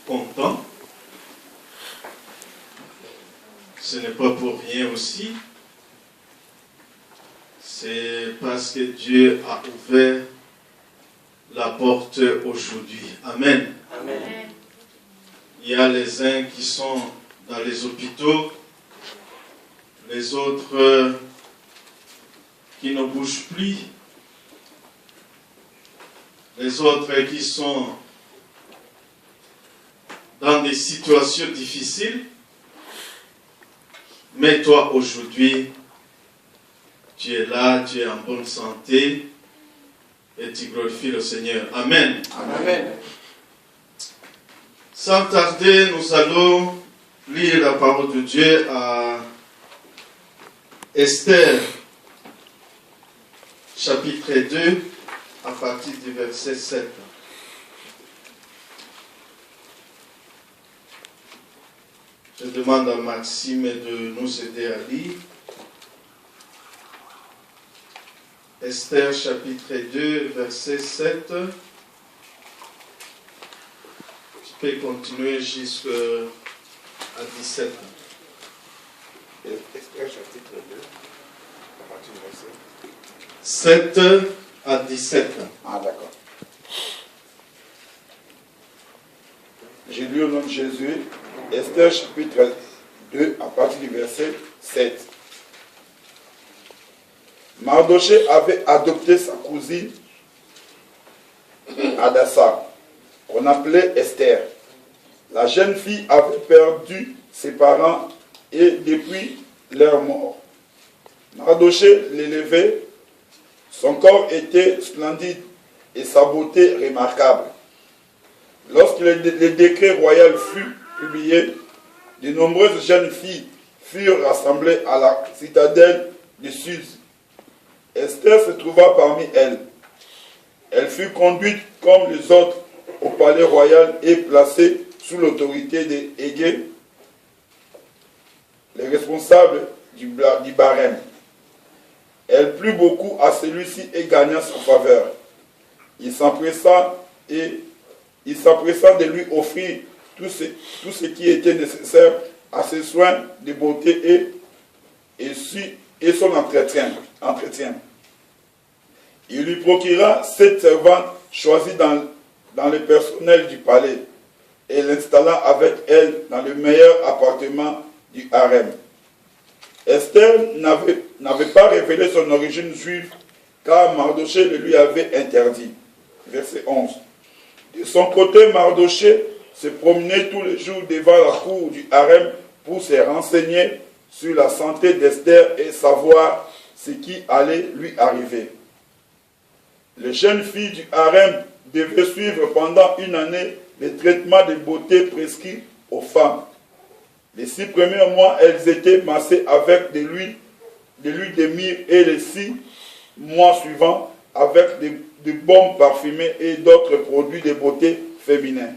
content. Ce n'est pas pour rien aussi. C'est parce que Dieu a ouvert la porte aujourd'hui. Amen. Amen. Il y a les uns qui sont dans les hôpitaux, les autres qui ne bougent plus, les autres qui sont dans des situations difficiles. Mais toi, aujourd'hui, tu es là, tu es en bonne santé et tu glorifies le Seigneur. Amen. Amen. Sans tarder, nous allons lire la parole de Dieu à Esther, chapitre 2, à partir du verset 7. Je demande à Maxime de nous aider à lire. Esther, chapitre 2, verset 7. Tu peux continuer jusqu'à 17. Esther, chapitre 2, à partir du verset 7 à 17. Ah, d'accord. J'ai lu au nom de Jésus, Esther, chapitre 2, à partir du verset 7. Mardoché avait adopté sa cousine Hadassa, qu'on appelait Esther. La jeune fille avait perdu ses parents et depuis leur mort, Mardoché l'élevait. Son corps était splendide et sa beauté remarquable. Lorsque le décret royal fut publié, de nombreuses jeunes filles furent rassemblées à la citadelle de Suse. Esther se trouva parmi elles. Elle fut conduite comme les autres au palais royal et placée sous l'autorité des Hégé, les responsables du barème. Elle plut beaucoup à celui-ci et gagna sa faveur. Il s'empressa de lui offrir tout ce qui était nécessaire à ses soins de beauté et son entretien. Il lui procura 7 servantes choisies dans le personnel du palais et l'installa avec elle dans le meilleur appartement du harem. Esther n'avait pas révélé son origine juive car Mardoché le lui avait interdit. Verset 11. De son côté, Mardoché se promenait tous les jours devant la cour du harem pour se renseigner sur la santé d'Esther et savoir ce qui allait lui arriver. Les jeunes filles du harem devaient suivre pendant une année les traitements de beauté prescrits aux femmes. Les 6 premiers mois, elles étaient massées avec de l'huile de myrrhe et les 6 mois suivants avec des baumes parfumés et d'autres produits de beauté féminin.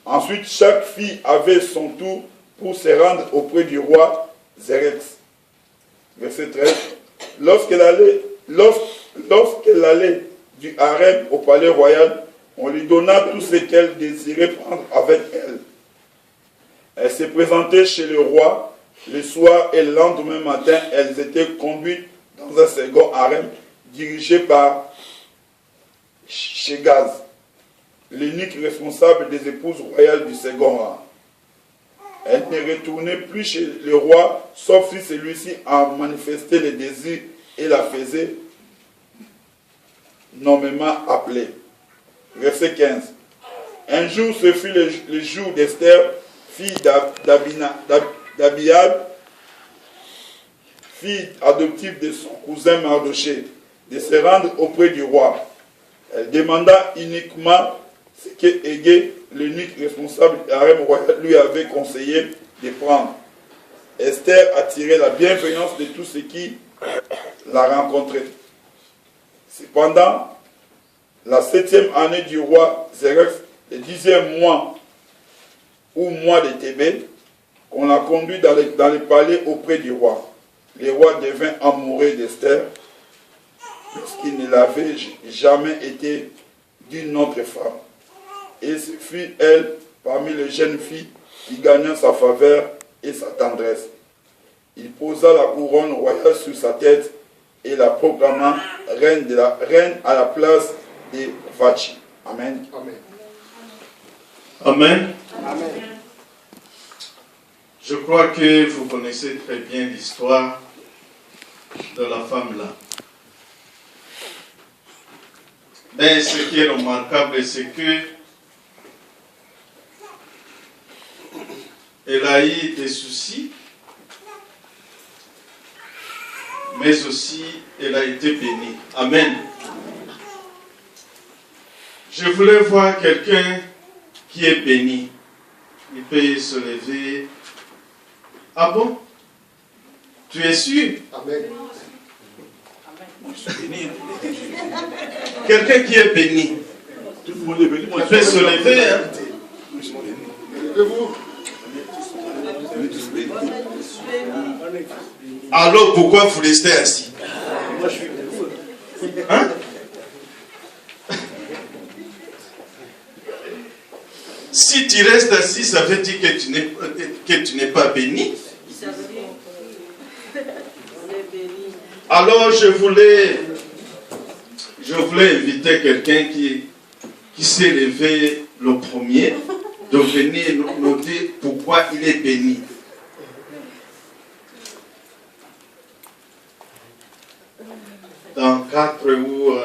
Ensuite, chaque fille avait son tour pour se rendre auprès du roi Xerxès. Verset 13. Lorsqu'elle allait du harem au palais royal, on lui donna tout ce qu'elle désirait prendre avec elle. Elle se présentait chez le roi le soir et le lendemain matin, elles étaient conduites dans un second harem dirigé par Shégaz, l'unique responsable des épouses royales du second rang. Elle ne retournait plus chez le roi, sauf si celui-ci en manifestait le désir et la faisait nommément appeler. Verset 15. Un jour, ce fut le jour d'Esther, fille d'Abiab, fille adoptive de son cousin Mardoché, de se rendre auprès du roi. Elle demanda uniquement ce que Hégé, l'unique responsable du harem royal, lui avait conseillé de prendre. Esther attirait la bienveillance de tous ceux qui la rencontraient. Cependant, la 7e année du roi Xerxès, le 10e mois ou mois de Thébé, qu'on l'a conduit dans le palais auprès du roi. Le roi devint amoureux d'Esther, puisqu'il ne l'avait jamais été d'une autre femme. et ce fut elle, parmi les jeunes filles, qui gagna sa faveur et sa tendresse. Il posa la couronne royale sur sa tête et la proclama reine à la place de Vachi. Amen. Amen. Amen. Amen. Je crois que vous connaissez très bien l'histoire de la femme là. Mais ce qui est remarquable, c'est que elle a eu des soucis, mais aussi elle a été bénie. Amen. Je voulais voir quelqu'un qui est béni. Il peut se lever. Ah bon? Tu es sûr? Amen. Quelqu'un qui est béni. Tout le monde est béni. Il peut se lever. Hein? Levez-vous. Alors pourquoi vous restez assis? Hein? Si tu restes assis, ça veut dire que tu n'es pas béni. Alors je voulais inviter quelqu'un qui s'est levé le premier de venir nous dire pourquoi il est béni. Dans 4 ou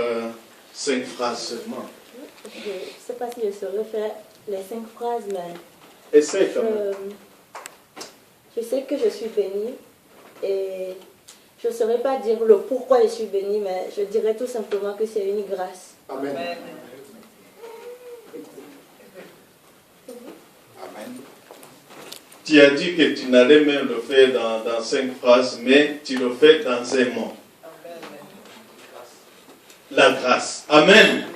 5 phrases seulement. Je ne sais pas si je saurais faire les 5 phrases, mais Essaye quand même. je sais que je suis bénie et je ne saurais pas dire le pourquoi je suis bénie, mais je dirais tout simplement que c'est une grâce. Amen. Amen. Tu as dit que tu n'allais même le faire dans 5 phrases, mais tu le fais dans un mot. La grâce. Amen.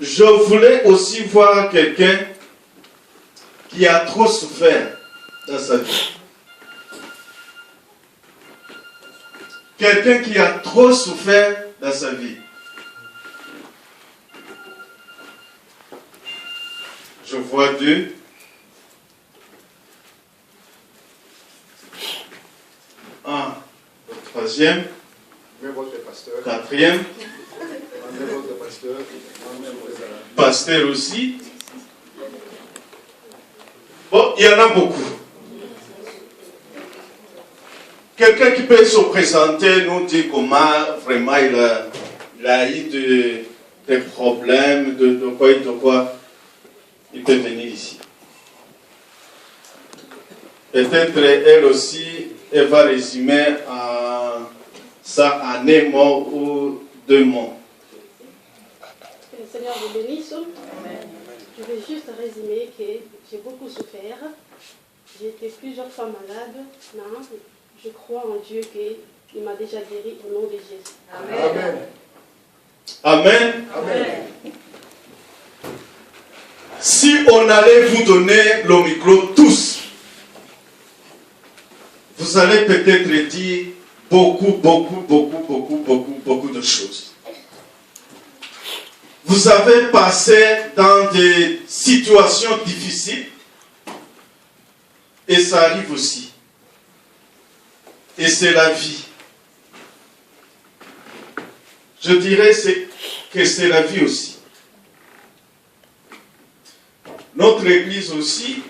Je voulais aussi voir quelqu'un qui a trop souffert dans sa vie. Quelqu'un qui a trop souffert dans sa vie. Je vois 2. Un. Le troisième. Même votre pasteur. Quatrième. Même votre pasteur. Pasteur aussi. Bon, il y en a beaucoup. Quelqu'un qui peut se présenter, nous dire comment vraiment il a eu des problèmes, de quoi. Il peut venir ici. Peut-être elle aussi, elle va résumer ça en un mot ou 2 mots. Que le Seigneur vous bénisse. Je vais juste résumer que j'ai beaucoup souffert. J'ai été plusieurs fois malade. Non, je crois en Dieu qu'il m'a déjà guéri au nom de Jésus. Amen. Amen. Amen. Si on allait vous donner le micro tous, vous allez peut-être dire beaucoup de choses. Vous avez passé dans des situations difficiles et ça arrive aussi. Et c'est la vie. Je dirais que c'est la vie aussi. Notre Église aussi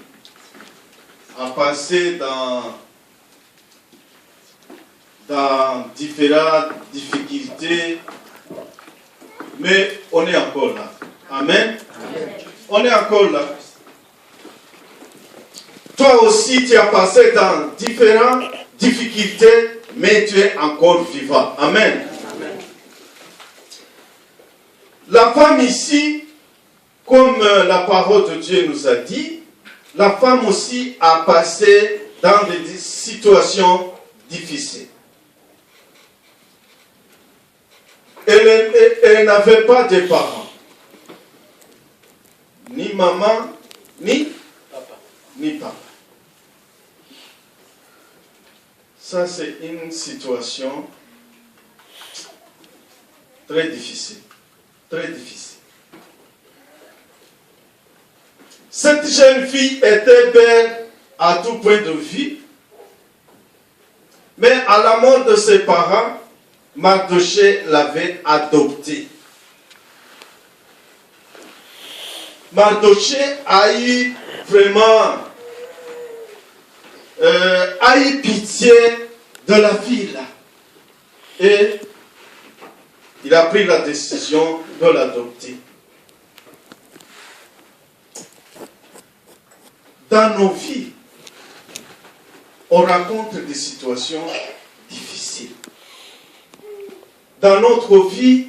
a passé dans différentes difficultés, mais on est encore là. Amen. On est encore là. Toi aussi, tu as passé dans différentes difficultés, mais tu es encore vivant. Amen. La femme ici, comme la parole de Dieu nous a dit, la femme aussi a passé dans des situations difficiles. Elle n'avait pas de parents. Ni maman, ni papa. Ça, c'est une situation très difficile. très difficile. Cette jeune fille était belle à tout point de vue, mais à la mort de ses parents, Mardochée l'avait adoptée. Mardochée a eu vraiment pitié de la fille là. Et il a pris la décision de l'adopter. Dans nos vies, on rencontre des situations difficiles. Dans notre vie,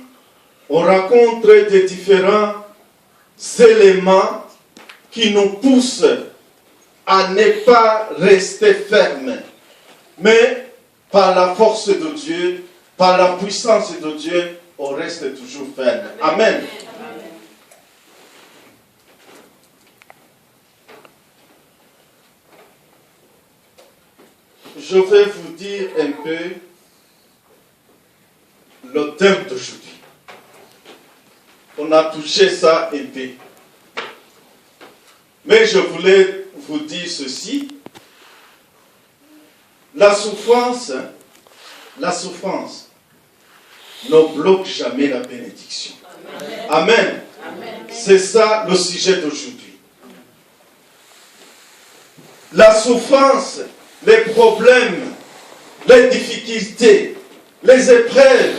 on rencontre des différents éléments qui nous poussent à ne pas rester fermes. Mais par la force de Dieu, par la puissance de Dieu, on reste toujours ferme. Amen. Je vais vous dire un peu le thème d'aujourd'hui. On a touché ça un peu. Mais je voulais vous dire ceci. La souffrance ne bloque jamais la bénédiction. Amen. C'est ça le sujet d'aujourd'hui. La souffrance, les problèmes, les difficultés, les épreuves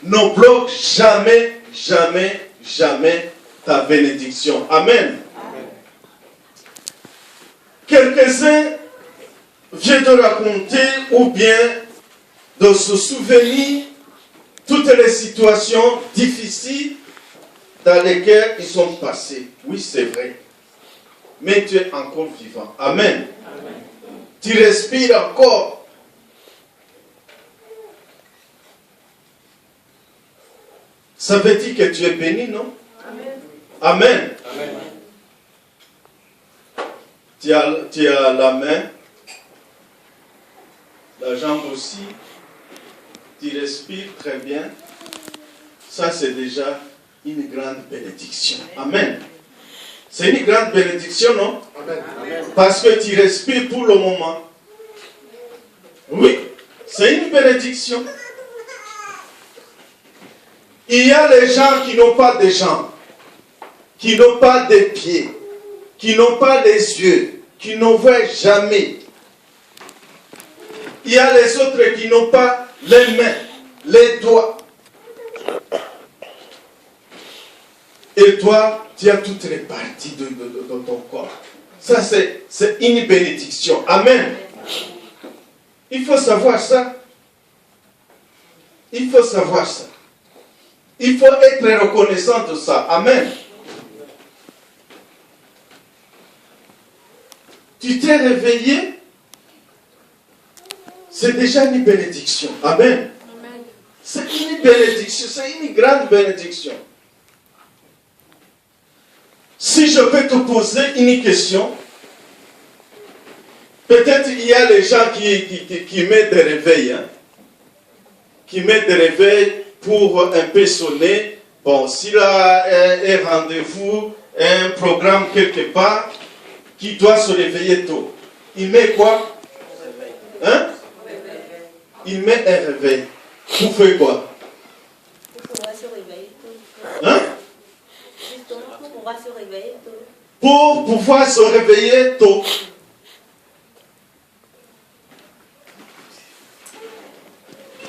ne bloquent jamais, jamais, jamais ta bénédiction. Amen. Quelques-uns viennent de raconter ou bien de se souvenir toutes les situations difficiles dans lesquelles ils sont passés. Oui, c'est vrai. Mais tu es encore vivant. Amen. Amen. Tu respires encore. Ça veut dire que tu es béni, non? Amen. Amen. Amen. Tu as la main, la jambe aussi. Tu respires très bien. Ça, c'est déjà une grande bénédiction. Amen. C'est une grande bénédiction, non? Amen. Parce que tu respires pour le moment. Oui, c'est une bénédiction. Il y a les gens qui n'ont pas de jambes, qui n'ont pas de pieds, qui n'ont pas les yeux, qui ne voient jamais. Il y a les autres qui n'ont pas les mains, les doigts. Et toi, tu as toutes les parties de ton corps. Ça, c'est une bénédiction. Amen. Il faut savoir ça. Il faut savoir ça. Il faut être reconnaissant de ça. Amen. Tu t'es réveillé, c'est déjà une bénédiction. Amen. C'est une bénédiction, c'est une grande bénédiction. Si je peux te poser une question, peut-être il y a les gens qui mettent des réveils, hein, qui mettent des réveils pour un peu sonner. Bon, s'il a un rendez-vous, un programme quelque part, qui doit se réveiller tôt, il met quoi? Hein? Il met un réveil. Pour faire quoi? Pour pouvoir se réveiller tôt. Hein? Justement, pour pouvoir se réveiller tôt. Pour pouvoir se réveiller tôt.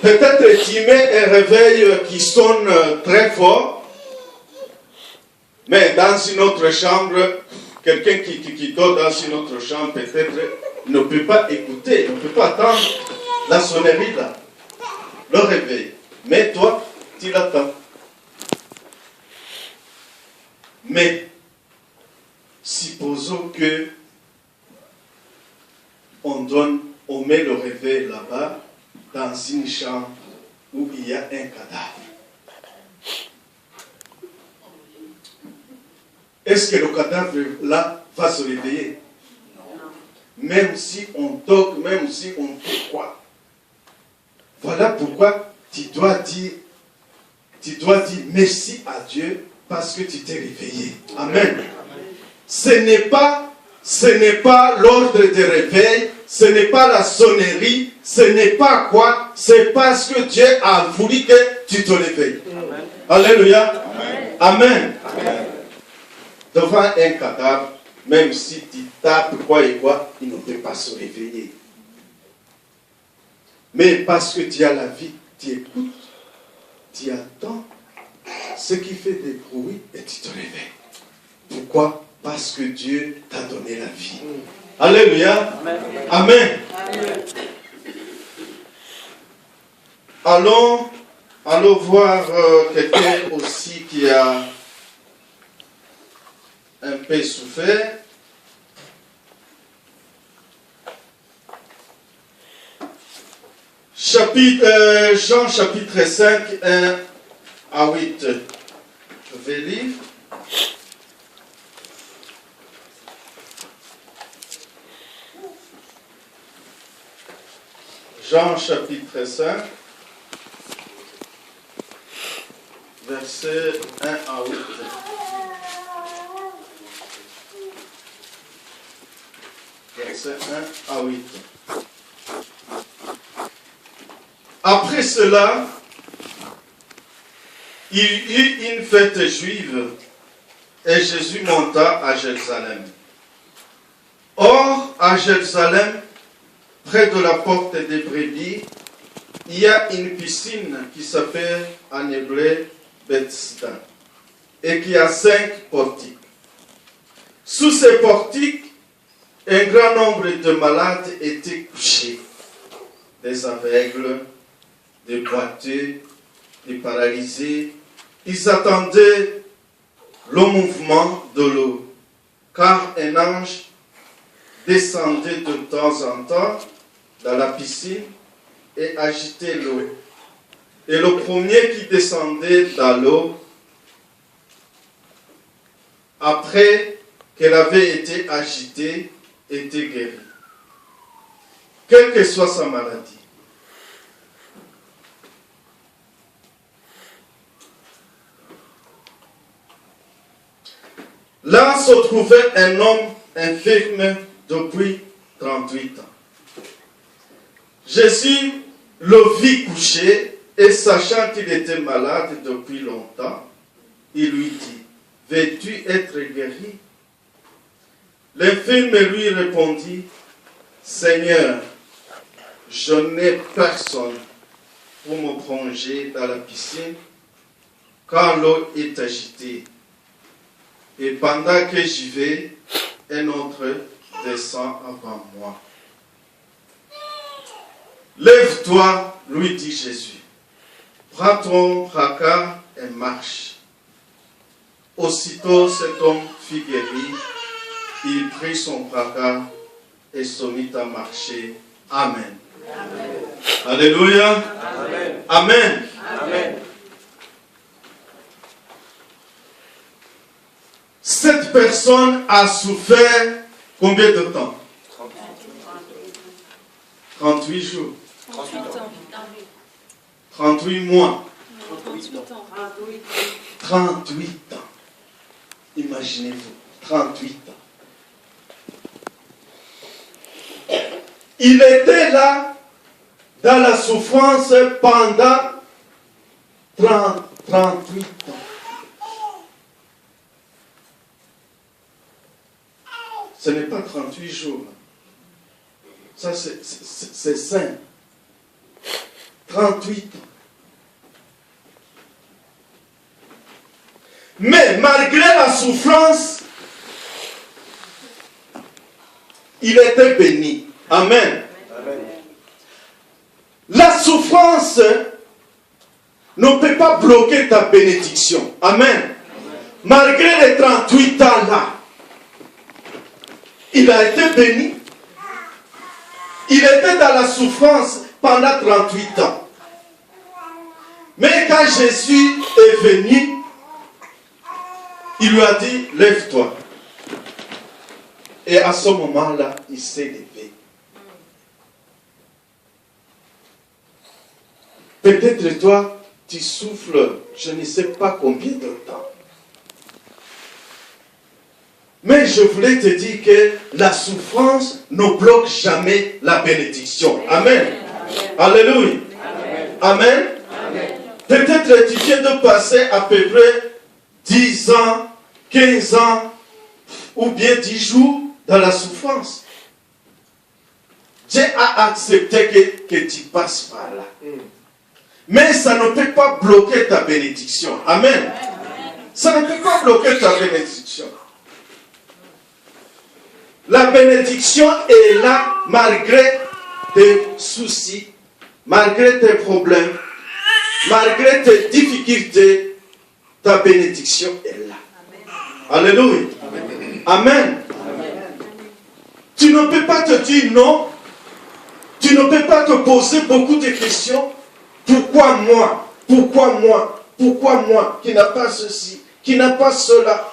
Peut-être tu mets un réveil qui sonne très fort, mais dans une autre chambre, quelqu'un qui dort dans une autre chambre, peut-être ne peut pas écouter, ne peut pas attendre la sonnerie là, le réveil. Mais toi, tu l'attends. Mais, supposons que on met le réveil là-bas, dans une chambre où il y a un cadavre. Est-ce que le cadavre là va se réveiller? Même si on toque, même si on fait quoi? Voilà pourquoi tu dois dire, tu dois dire merci à Dieu parce que tu t'es réveillé. Amen. Ce n'est pas l'ordre de réveil, ce n'est pas la sonnerie, ce n'est pas quoi, c'est parce que Dieu a voulu que tu te réveilles. Amen. Alléluia. Amen. Amen. Devant un cadavre, même si tu tapes quoi et quoi, il ne peut pas se réveiller. Mais parce que tu as la vie, tu écoutes, tu attends, ce qui fait des bruits et tu te réveilles. Pourquoi? Parce que Dieu t'a donné la vie. Alléluia. Amen. Amen. Amen. Allons voir quelqu'un aussi qui a un peu souffert. Jean chapitre 5, 1 à 8. Je vais lire. Jean chapitre 5, verset 1 à 8. Verset 1 à 8. Après cela, il y eut une fête juive et Jésus monta à Jérusalem. Or, à Jérusalem, près de la porte des brebis, il y a une piscine qui s'appelle en hébreu Bethesda et qui a 5 portiques. Sous ces portiques, un grand nombre de malades étaient couchés, des aveugles, des boiteux, des paralysés. Ils attendaient le mouvement de l'eau, car un ange descendait de temps en temps dans la piscine et agitait l'eau. Et le premier qui descendait dans l'eau, après qu'elle avait été agitée, était guéri, quelle que soit sa maladie. Là se trouvait un homme infirme depuis 38 ans. Jésus le vit couché et sachant qu'il était malade depuis longtemps, il lui dit, « Veux-tu être guéri ?» L'infirme lui répondit, « Seigneur, je n'ai personne pour me plonger dans la piscine, car l'eau est agitée. Et pendant que j'y vais, un autre descend avant moi. Lève-toi, lui dit Jésus. Prends ton brancard et marche. Aussitôt cet homme fut guéri. Il prit son brancard et se mit à marcher. Amen. Amen. Alléluia. Amen. Amen. Amen. Cette personne a souffert combien de temps? 38 jours. 38 mois. 38 ans. Imaginez-vous, 38 ans. Il était là dans la souffrance pendant 38 ans. Ce n'est pas 38 jours. Ça, c'est sain. 38 ans. Mais malgré la souffrance, il était béni. Amen. Amen. La souffrance ne peut pas bloquer ta bénédiction. Amen. Amen. Malgré les 38 ans là, il a été béni. Il était dans la souffrance pendant 38 ans. Mais quand Jésus est venu, il lui a dit, lève-toi. Et à ce moment-là, il s'est levé. Peut-être toi, tu souffles, je ne sais pas combien de temps. Mais je voulais te dire que la souffrance ne bloque jamais la bénédiction. Amen. Alléluia. Amen. Peut-être tu viens de passer à peu près 10 ans, 15 ans, ou bien 10 jours dans la souffrance. Dieu a accepté que tu passes par là. Mais ça ne peut pas bloquer ta bénédiction. Amen. Ça ne peut pas bloquer ta bénédiction. La bénédiction est là malgré tes soucis, malgré tes problèmes, malgré tes difficultés. Ta bénédiction est là. Alléluia. Amen. Tu ne peux pas te dire non. Tu ne peux pas te poser beaucoup de questions. Pourquoi moi? Pourquoi moi? Pourquoi moi qui n'a pas ceci, qui n'a pas cela?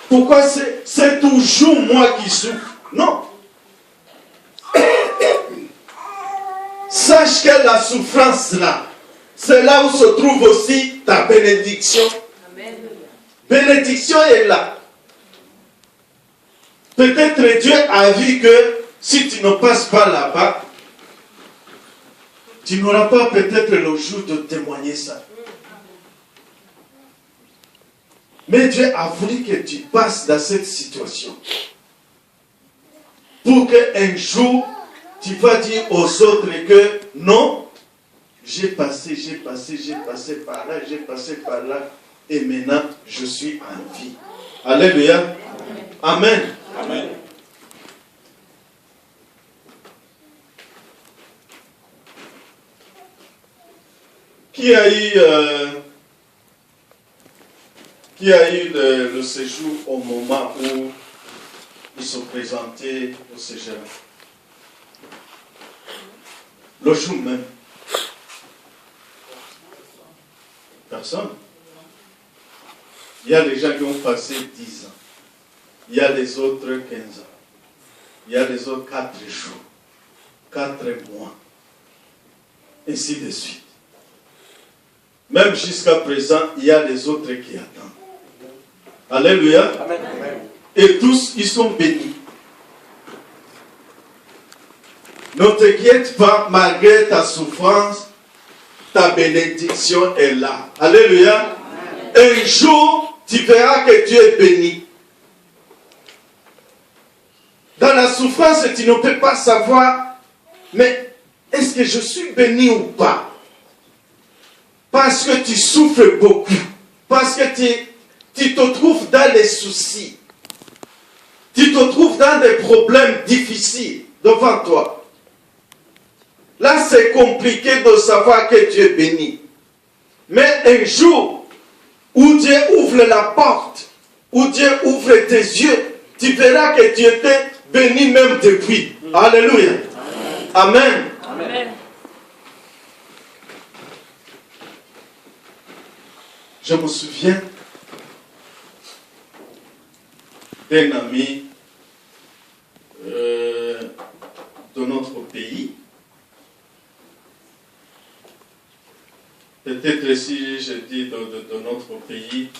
Pourquoi c'est toujours moi qui souffre? Non. Sache que la souffrance là, c'est là où se trouve aussi ta bénédiction. Amen. Bénédiction est là. Peut-être Dieu a vu que si tu ne passes pas là-bas, tu n'auras pas peut-être le jour de témoigner ça. Mais Dieu a voulu que tu passes dans cette situation. Pour qu'un jour, tu vas dire aux autres que non, j'ai passé par là, et maintenant je suis en vie. Alléluia. Amen. Amen. Qui a eu le séjour au moment où il se présentait au Cégep? Le jour même. Personne. Il y a les gens qui ont passé 10 ans. Il y a les autres 15 ans. Il y a les autres 4 jours. 4 mois. Ainsi de suite. Même jusqu'à présent, il y a les autres qui attendent. Alléluia. Amen. Et tous, ils sont bénis. Ne t'inquiète pas, malgré ta souffrance, ta bénédiction est là. Alléluia. Un jour, tu verras que tu es béni. Dans la souffrance, tu ne peux pas savoir, mais est-ce que je suis béni ou pas? Parce que tu souffres beaucoup. Parce que tu te trouves dans les soucis. Tu te trouves dans des problèmes difficiles devant toi. Là, c'est compliqué de savoir que Dieu est béni. Mais un jour où Dieu ouvre la porte, où Dieu ouvre tes yeux, tu verras que tu étais béni même depuis. Alléluia. Amen. Amen. Je me souviens d'un ami de notre pays. Peut-être si je dis de notre pays,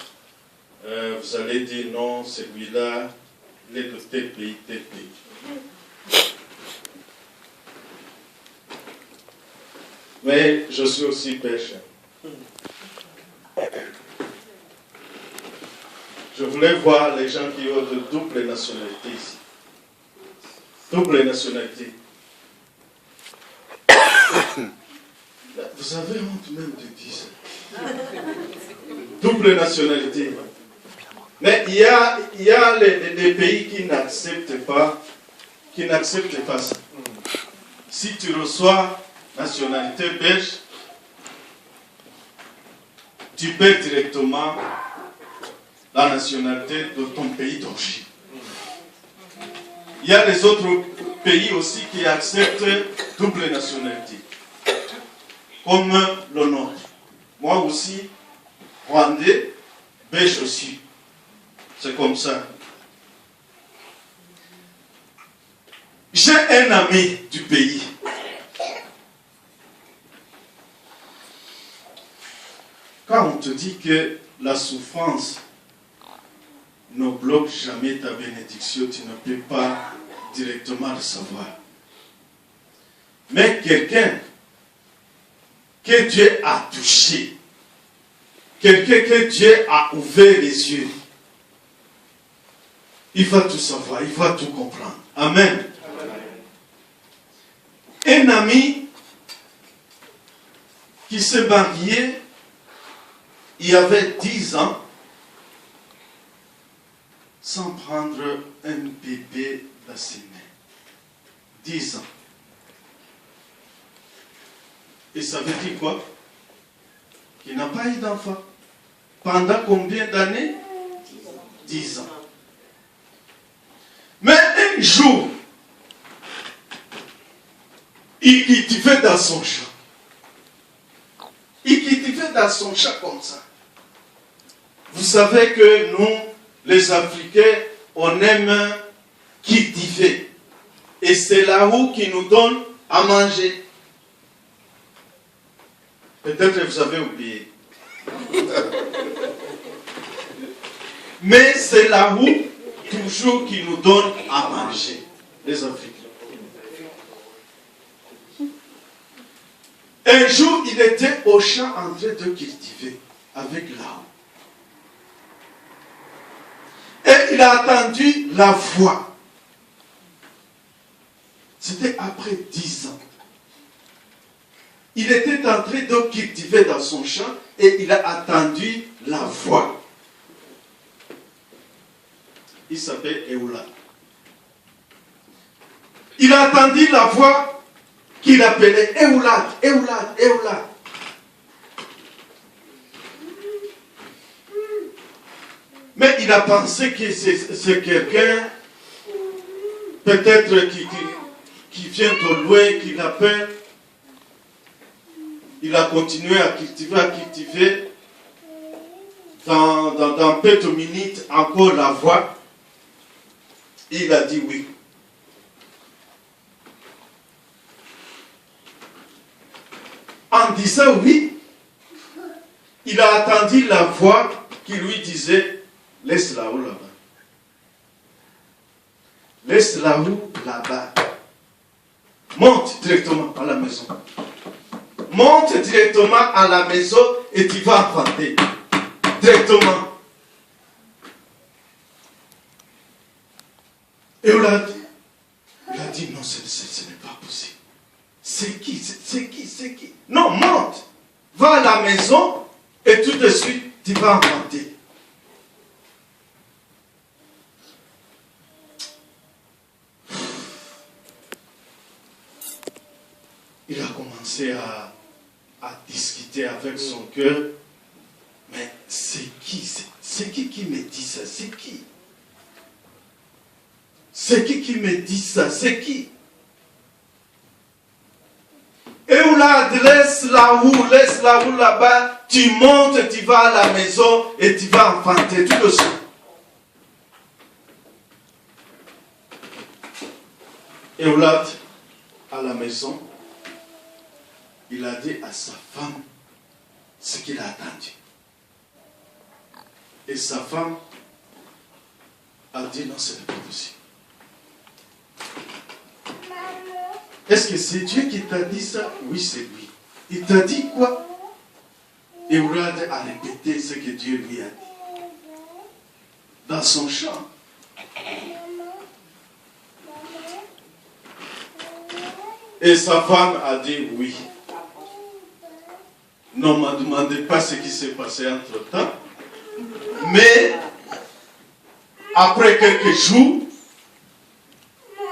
vous allez dire non, celui-là, il est de tel pays, tel pays. Mais je suis aussi belge. Je voulais voir les gens qui ont de double nationalité ici. Double nationalité. Vous avez honte même de dire ça. Double nationalité. Mais il y a des pays qui n'acceptent pas ça. Si tu reçois nationalité belge, tu perds directement la nationalité de ton pays d'origine. Il y a les autres pays aussi qui acceptent double nationalité, comme le nôtre. Moi aussi, rwandais, belge aussi. C'est comme ça. J'ai un ami du pays. quand on te dit que la souffrance ne bloque jamais ta bénédiction, tu ne peux pas directement le savoir. Mais quelqu'un que Dieu a touché, quelqu'un que Dieu a ouvert les yeux, il va tout savoir, il va tout comprendre. Amen. Un ami qui s'est marié, il avait 10 ans, sans prendre un bébé dans ses mains. 10 ans. Et ça veut dire quoi? Qu'il n'a pas eu d'enfant. Pendant combien d'années? 10 ans. Mais un jour, il cultivait dans son champ. Il cultivait dans son champ comme ça. Vous savez que nous, les Africains, on aime cultiver. Et c'est là où qui nous donne à manger. Peut-être que vous avez oublié. Mais c'est là où toujours qui nous donne à manger, les Africains. Un jour, il était au champ en train de cultiver avec l'arbre. Et il a entendu la voix. C'était après 10 ans. Il était en train de cultiver dans son champ et il a entendu la voix. Il s'appelle Eoula. Il a entendu la voix qu'il appelait Eoulad, Eoulad, Eoulad. Mais il a pensé que c'est quelqu'un, peut-être qui vient au loin, qui l'appelle. Il a continué à cultiver. Dans peu de minutes, encore la voix. Il a dit oui. En disant oui, il a entendu la voix qui lui disait, laisse là-haut là-bas. Laisse là-haut là-bas. Monte directement à la maison. Monte directement à la maison et tu vas enfanter. Directement. Et il a dit, non, ce n'est pas possible. C'est qui? Non, monte. Va à la maison et tout de suite, tu vas enfanter. Il a commencé à discuter avec son cœur. Mais c'est qui me dit ça? C'est qui? C'est qui me dit ça? C'est qui? Eoulad, laisse là-haut là-bas, tu montes, tu vas à la maison et tu vas enfanter tout de suite. Eoulad, à la maison, il a dit à sa femme ce qu'il a attendu. Et sa femme a dit non, ce n'est pas possible. Est-ce que c'est Dieu qui t'a dit ça? Oui, c'est lui. Il t'a dit quoi? Et Eoulad a répété ce que Dieu lui a dit. Dans son champ. Et sa femme a dit oui. Ne me demandez pas ce qui s'est passé entre temps. Mais après quelques jours,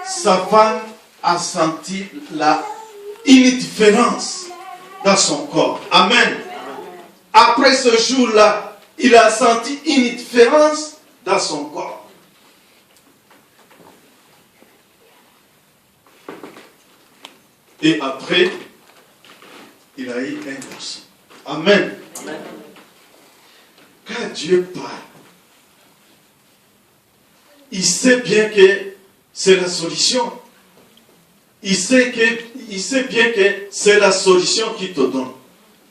sa femme a senti une différence dans son corps. Amen. Après ce jour-là, il a senti une différence dans son corps. Et après, il a eu un garçon. Amen. Amen. Quand Dieu parle, il sait bien que c'est la solution. Il sait bien que c'est la solution qu'il te donne.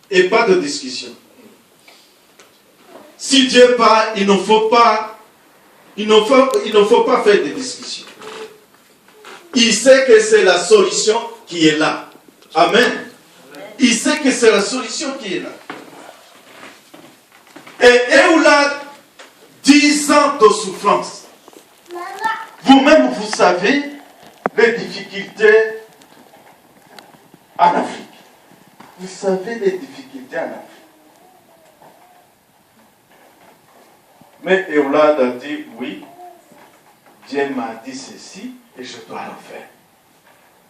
Et pas de discussion. Si Dieu parle, il ne faut pas faire de discussion. Il sait que c'est la solution qui est là. Amen. Il sait que c'est la solution qui est là. Et Eoula, 10 ans de souffrance. Vous-même, vous savez les difficultés en Afrique. Vous savez les difficultés en Afrique. Mais Eoula a dit, oui, Dieu m'a dit ceci et je dois le faire.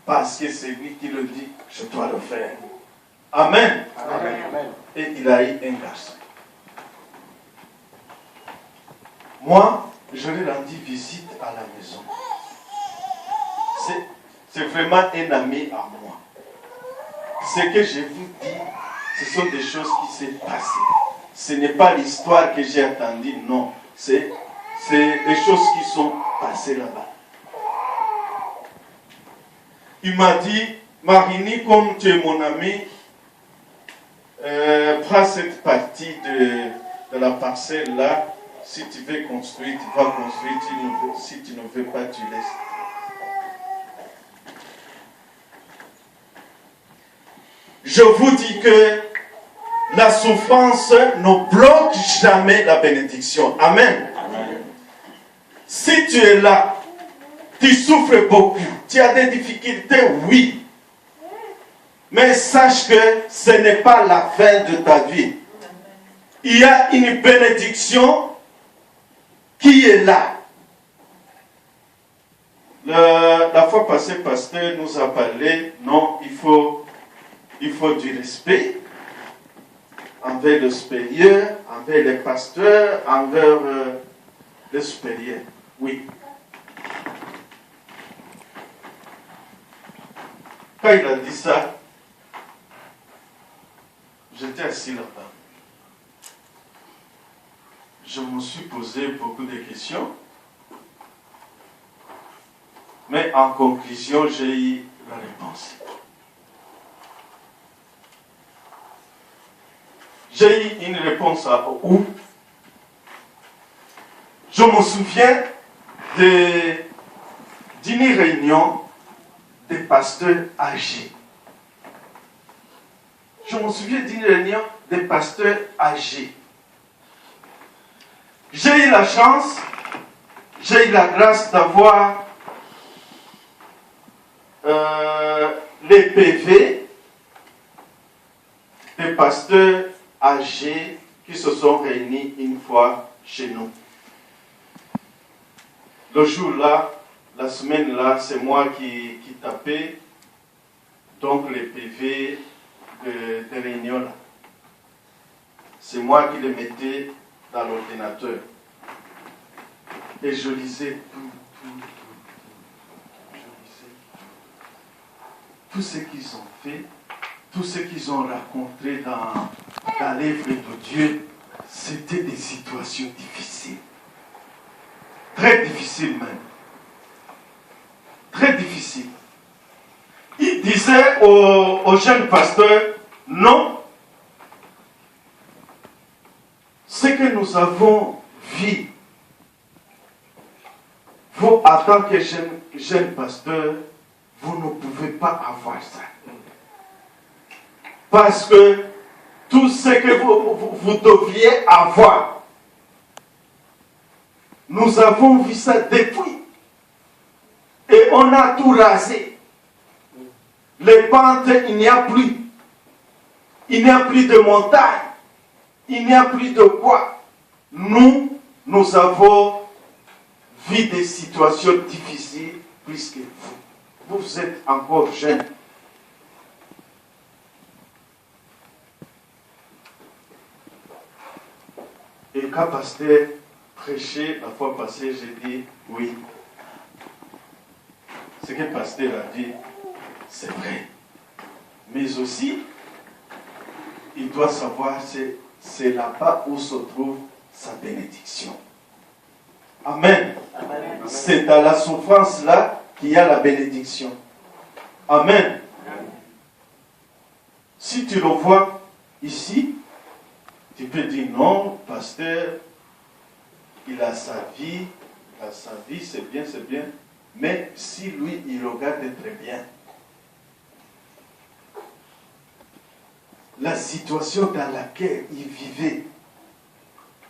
Parce que c'est lui qui le dit, je dois le faire. Amen. Amen. Et il a eu un garçon. Moi, je lui ai rendu visite à la maison. C'est vraiment un ami à moi. Ce que je vous dis, ce sont des choses qui s'est passées. Ce n'est pas l'histoire que j'ai entendue, non. C'est des choses qui sont passées là-bas. Il m'a dit, Marini, comme tu es mon ami, prends cette partie de la parcelle là. Si tu veux construire, tu vas construire. Si tu ne veux pas, tu laisses. Je vous dis que la souffrance ne bloque jamais la bénédiction. Amen. Amen. Si tu es là, tu souffres beaucoup, tu as des difficultés, oui. Mais sache que ce n'est pas la fin de ta vie. Il y a une bénédiction qui est là. La fois passée, le pasteur nous a parlé, non, il faut du respect envers le supérieur, envers les pasteurs, envers les supérieurs. Oui. Quand il a dit ça, j'étais assis là-bas. Je me suis posé beaucoup de questions. Mais en conclusion, j'ai eu la réponse. J'ai eu une réponse à où? Je me souviens d'une réunion des pasteurs âgés. Je me souviens d'une réunion des pasteurs âgés. J'ai eu la chance, j'ai eu la grâce d'avoir les PV des pasteurs âgés qui se sont réunis une fois chez nous. Le jour-là, la semaine-là, c'est moi qui tapais donc les PV de réunion-là. C'est moi qui les mettais dans l'ordinateur. Et je lisais tout ce qu'ils ont fait, tout ce qu'ils ont raconté dans l'œuvre de Dieu. C'était des situations difficiles. Très difficiles même. Très difficiles. Il disait aux jeunes pasteurs, non, ce que nous avons vu, vous, en tant que jeune pasteur, vous ne pouvez pas avoir ça. Parce que tout ce que vous deviez avoir, nous avons vu ça depuis. Et on a tout rasé. Les pentes, il n'y a plus. Il n'y a plus de montagne. Il n'y a plus de quoi. Nous avons vu des situations difficiles puisque vous êtes encore jeunes. Et quand pasteur prêchait la fois passée, j'ai dit oui. Ce que pasteur a dit, c'est vrai. Mais aussi, il doit savoir c'est là-bas où se trouve sa bénédiction. Amen. Amen. C'est dans la souffrance là qu'il y a la bénédiction. Amen. Amen. Si tu le vois ici, tu peux dire non, pasteur, il a sa vie, c'est bien, mais si lui, il regarde très bien la situation dans laquelle il vivait,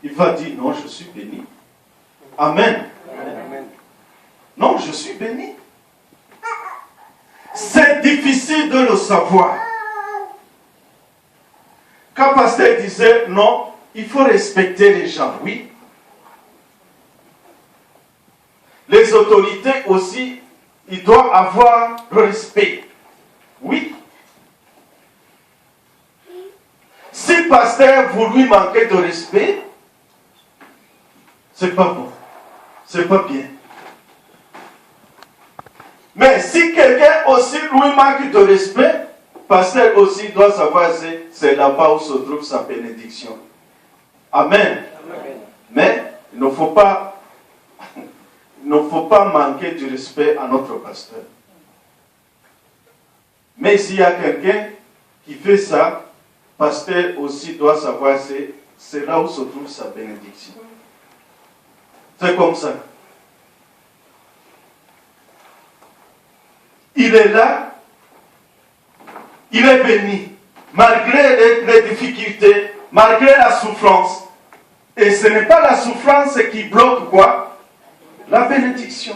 il va dire non, je suis béni. Amen. Amen. Non, je suis béni. C'est difficile de le savoir. Quand pasteur disait non, il faut respecter les gens, oui. Les autorités aussi, ils doivent avoir le respect. Oui. Si pasteur vous lui manquez de respect, c'est pas bon. C'est pas bien. Mais si quelqu'un aussi lui manque de respect, pasteur aussi doit savoir c'est là-bas où se trouve sa bénédiction. Amen. Amen. Mais il ne faut pas manquer du respect à notre pasteur. Mais s'il y a quelqu'un qui fait ça, pasteur aussi doit savoir c'est là où se trouve sa bénédiction. C'est comme ça. Il est là, il est béni, malgré les difficultés, malgré la souffrance. Et ce n'est pas la souffrance qui bloque quoi? La bénédiction.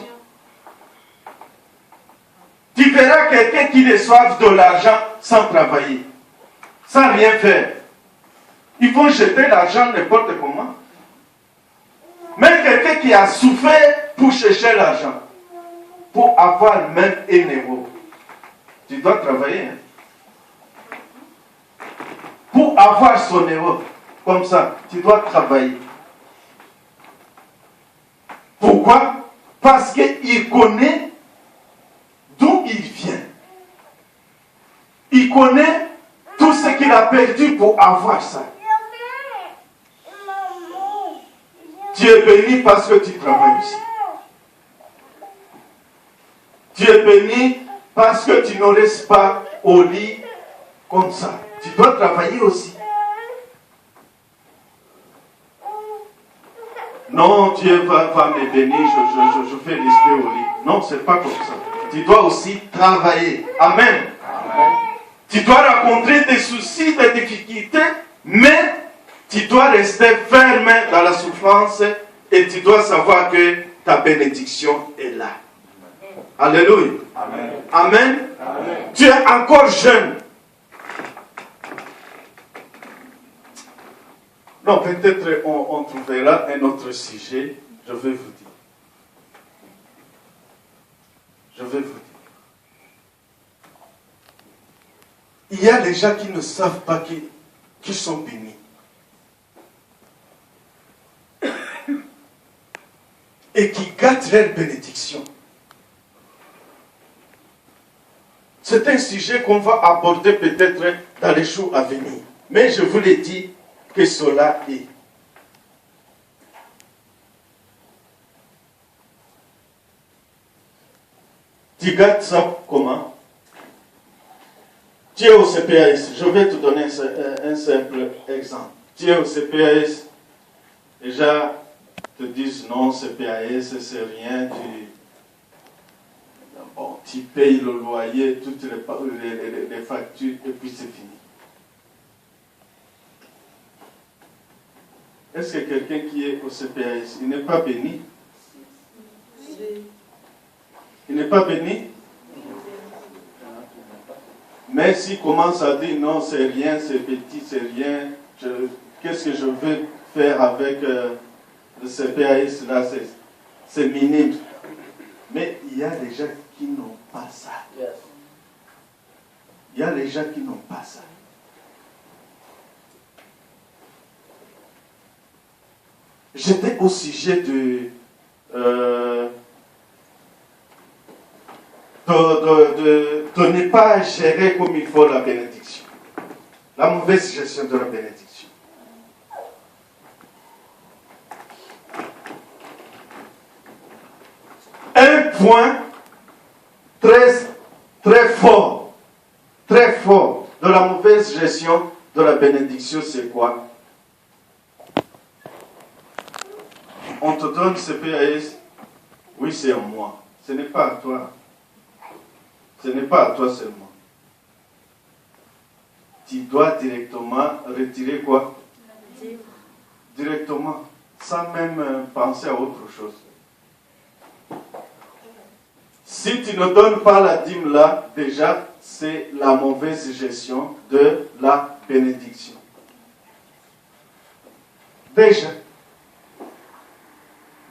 Tu verras quelqu'un qui reçoit de l'argent sans travailler, sans rien faire. Ils vont jeter l'argent n'importe comment. Mais quelqu'un qui a souffert pour chercher l'argent, pour avoir même un euro, tu dois travailler. Hein? Pour avoir son euro, comme ça, tu dois travailler. Pourquoi? Parce qu'il connaît d'où il vient. Il connaît tout ce qu'il a perdu pour avoir ça. Tu es béni parce que tu travailles ici. Tu es béni parce que tu ne restes pas au lit comme ça. Tu dois travailler aussi. Non, Dieu va me bénir, je fais rester au lit. Non, ce n'est pas comme ça. Tu dois aussi travailler. Amen. Amen. Tu dois rencontrer des soucis, des difficultés, mais tu dois rester ferme dans la souffrance et tu dois savoir que ta bénédiction est là. Alléluia. Amen. Amen. Amen. Tu es encore jeune. Non, peut-être on trouvera un autre sujet. Je vais vous dire. Il y a des gens qui ne savent pas qu'ils sont bénis. Et qui gâtent leur bénédiction. C'est un sujet qu'on va aborder peut-être dans les jours à venir. Mais je vous l'ai dit que cela est. Tu gâtes ça comment? Tu es au CPAS. Je vais te donner un simple exemple. Tu es au CPAS. Déjà, te disent non, CPAS, c'est rien. Tu payes le loyer, toutes les factures, et puis c'est fini. Est-ce que quelqu'un qui est au CPAS, il n'est pas béni? Il n'est pas béni? Mais s'il commence à dire non, c'est rien, c'est petit, c'est rien, qu'est-ce que je veux faire avec le CPAS là, c'est minime. Mais il y a des gens qui n'ont pas ça. Il y a des gens qui n'ont pas ça. J'étais au sujet de ne pas gérer comme il faut la bénédiction. La mauvaise gestion de la bénédiction. Un point très fort de la mauvaise gestion de la bénédiction, c'est quoi? on te donne ce PAS, oui, c'est à moi. Ce n'est pas à toi. Ce n'est pas à toi seulement. Tu dois directement retirer quoi? Directement, sans même penser à autre chose. Si tu ne donnes pas la dîme là, déjà, c'est la mauvaise gestion de la bénédiction. Déjà.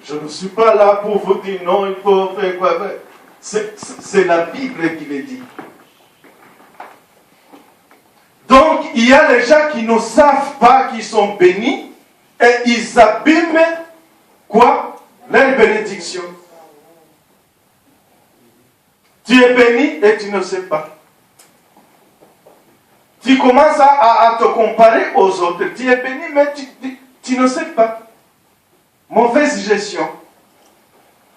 Je ne suis pas là pour vous dire non, il faut faire quoi. C'est la Bible qui le dit. Donc, il y a les gens qui ne savent pas qu'ils sont bénis et ils abîment quoi? Leur bénédiction. Tu es béni et tu ne sais pas. Tu commences à te comparer aux autres. Tu es béni mais tu ne sais pas. Mauvaise gestion.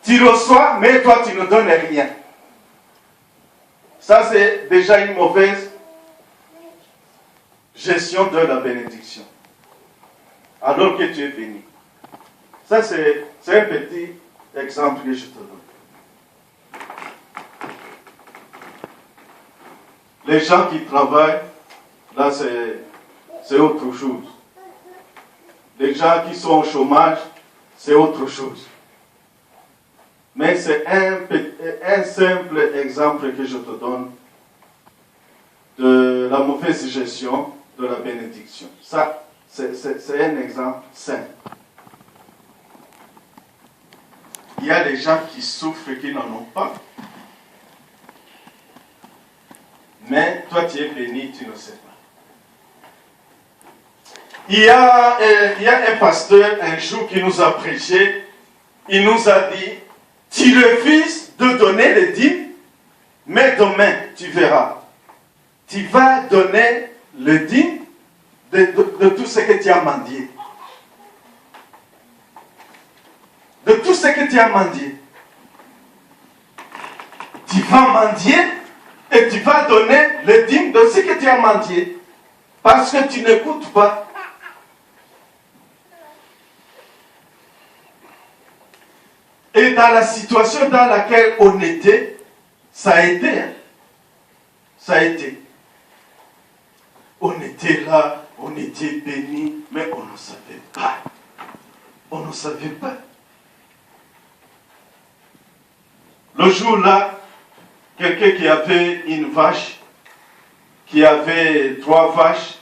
Tu reçois, mais toi, tu ne donnes rien. Ça, c'est déjà une mauvaise gestion de la bénédiction. Alors que tu es béni. Ça, c'est un petit exemple que je te donne. Les gens qui travaillent, là, c'est autre chose. Les gens qui sont au chômage, c'est autre chose. Mais c'est un simple exemple que je te donne de la mauvaise gestion de la bénédiction. Ça, c'est un exemple simple. Il y a des gens qui souffrent et qui n'en ont pas. Mais toi, tu es béni, tu ne sais pas. Il y a un pasteur un jour qui nous a prêché. Il nous a dit, tu refuses de donner les dîmes, mais demain, tu verras. Tu vas donner le dîme de tout ce que tu as mendié. De tout ce que tu as mendié. Tu vas mendier et tu vas donner le dîme de ce que tu as mendié. Parce que tu n'écoutes pas. Et dans la situation dans laquelle on était, ça a été. Hein? Ça a été. On était là, on était bénis, mais on ne savait pas. On ne savait pas. Le jour-là, quelqu'un qui avait une vache, qui avait 3 vaches,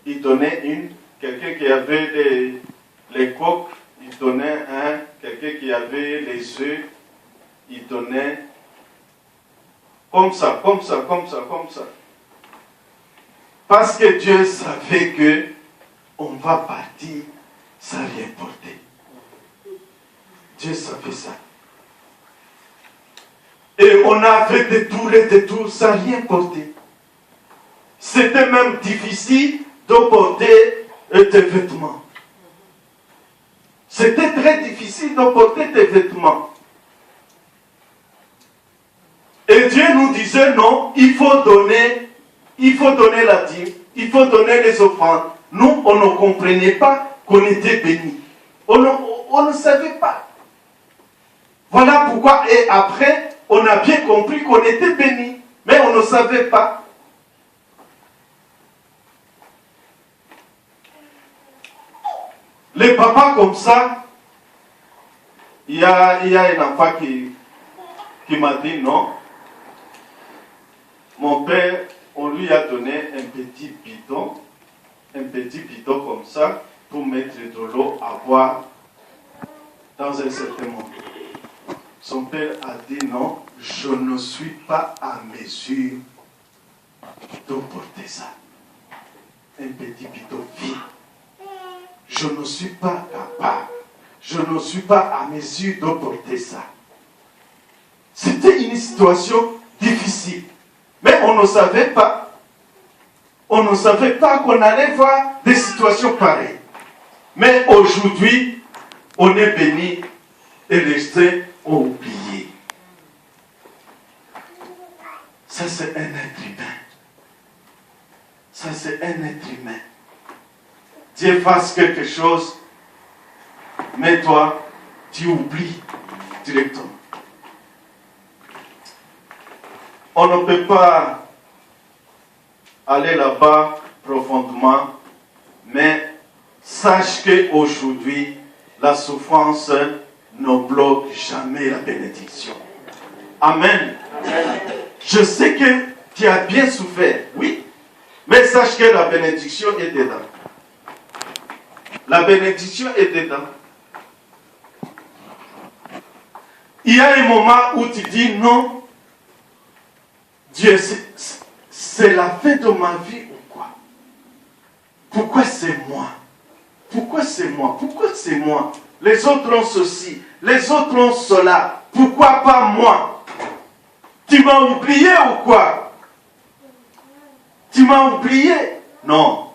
il donnait une. Quelqu'un qui avait les coqs, il donnait un. Quelqu'un qui avait les œufs, il donnait comme ça, comme ça, comme ça, comme ça. Parce que Dieu savait que on va partir sans rien porter. Dieu savait ça. Et on a fait des tours sans rien porter. C'était même difficile de porter tes vêtements. C'était très difficile de porter tes vêtements. Et Dieu nous disait non, il faut donner la dîme, il faut donner les offrandes. Nous, on ne comprenait pas qu'on était bénis. On ne savait pas. Voilà pourquoi, et après, on a bien compris qu'on était bénis, mais on ne savait pas. Les papas comme ça, il y a un enfant qui m'a dit non. Mon père, on lui a donné un petit bidon comme ça, pour mettre de l'eau à boire dans un certain moment. Son père a dit non, je ne suis pas à mesure de porter ça. Un petit bidon vide. Je ne suis pas capable. Je ne suis pas à mesure de porter ça. C'était une situation difficile. Mais on ne savait pas. On ne savait pas qu'on allait voir des situations pareilles. Mais aujourd'hui, on est béni et les saints ont oublié. Ça, c'est un être humain. Ça, c'est un être humain. Dieu fasse quelque chose, mais toi, tu oublies directement. On ne peut pas aller là-bas profondément, mais sache qu'aujourd'hui, la souffrance ne bloque jamais la bénédiction. Amen. Amen. Je sais que tu as bien souffert, oui, mais sache que la bénédiction est dedans. La bénédiction est dedans. Il y a un moment où tu dis non, Dieu, c'est la fin de ma vie ou quoi? Pourquoi c'est moi? Pourquoi c'est moi? Pourquoi c'est moi? Les autres ont ceci, les autres ont cela. Pourquoi pas moi? Tu m'as oublié ou quoi? Tu m'as oublié? Non.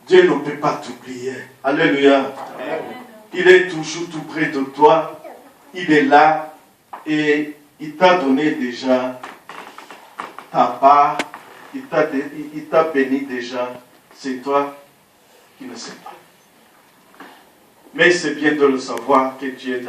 Dieu ne peut pas t'oublier. Alléluia. Amen. Il est toujours tout près de toi. Il est là et il t'a donné déjà ta part. Il t'a béni déjà. C'est toi qui ne sais pas. Mais c'est bien de le savoir que tu es dans